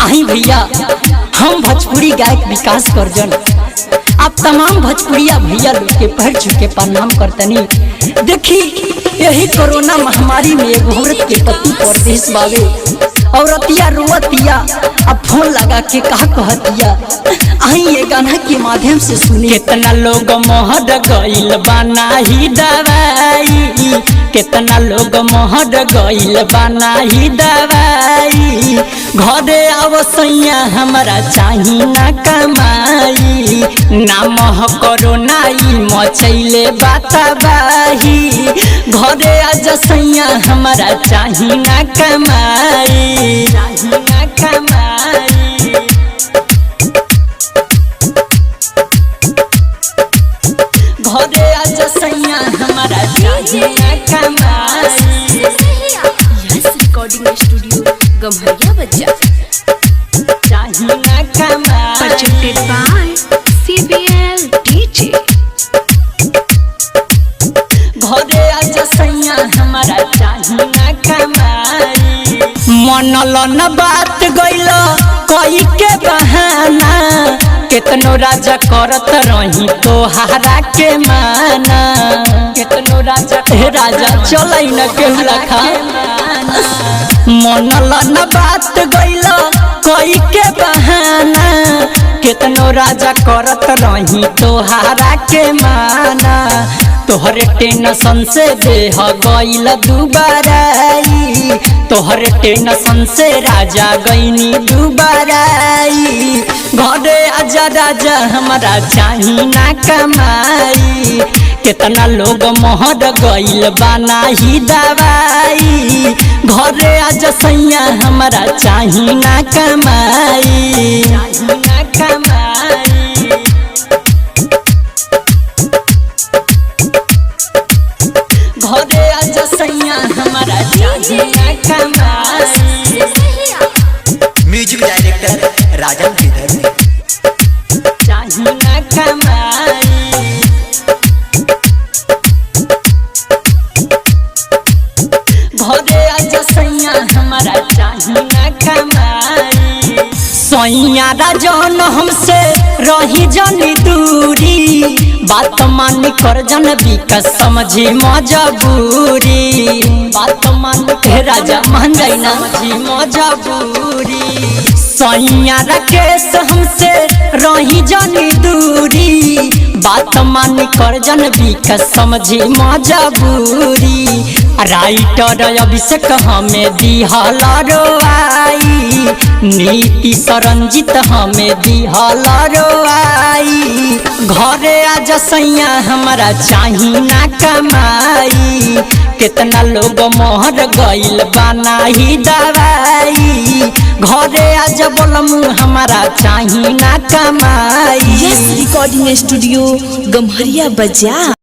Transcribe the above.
आई भैया, हम भोजपुरी गायक विकास करजन आप तमाम भोजपुरिया भैया लोग के पैर छू के प्रणाम करतनी। देखी यही कोरोना महामारी में एगो औरत के पति परदेश बावे, औरतिया रोवतिया अब फोन लगा के कहा कहतिया। आई ये गाना के माध्यम से सुनी। कितना लोग मोहर गइल बाना ही दवाई, कितना लोग मोहर गइल बाना ही दवाई। घरे आवसैया हमरा चाही ना कमाई, नाम कोरोना मचैले बाताबाही। घरे आजा सैया हमरा चाही ना कमाई, चाही ना कमाई। घरे आजा सैया हमरा चाही ना कमाई। यस रिकॉर्डिंग स्टूडियो गम्हरिया बच्चा चाही ना कमाई। presented by CBL DJ। घरे आजा सैया हमरा चाही ना कमाई। मनल न बात गइल कई के बहाना, केतनो राजा करत रही तोहारा के माना। केतनो राजा राजा चलै न केहू लखा। मनल न बात गइल कई के बहाना, केतनो राजा करत रही तोहारा के माना। तोहरे टेंशन से देह गइल दुबाराई, तोहरे टेंशन से राजा गइनी दुबाराई। घरे आजा राजा हमरा चाही ना कमाई, केतना लोग मोहर गइल बाना ही दवाई। घरे आजा सैया हमरा चाही ना कमाई, चाही ना कमाई। घरे आजा सैया हमरा चाही ना कमाई। म्यूजिक डायरेक्टर राजन गिदर चाही ना कमाई। घरे आजा सैया हमरा चाही ना कमाई। सैया राजन हमसे रही जनी दूरी, बात मान कर जन विकास समझी मजबूरी। बात मान के राजा मान जाई ना समझी मजबूरी। सैया राकेश हमसे रही जनी दूरी, बात मान कर जन विकास समझी मजबूरी। राइटर अभिषेक हमें दिहल रोआई, नीति सरंजित हमें दिहल रोआई। घरे आजा सैया हमरा चाही ना कमाई, केतना लोग मोहर गइल बाना ही दवाई। घरे आजा बोलमु हमरा चाही ना कमाई। यस रिकॉर्डिंग स्टूडियो गम्हरिया बच्चा।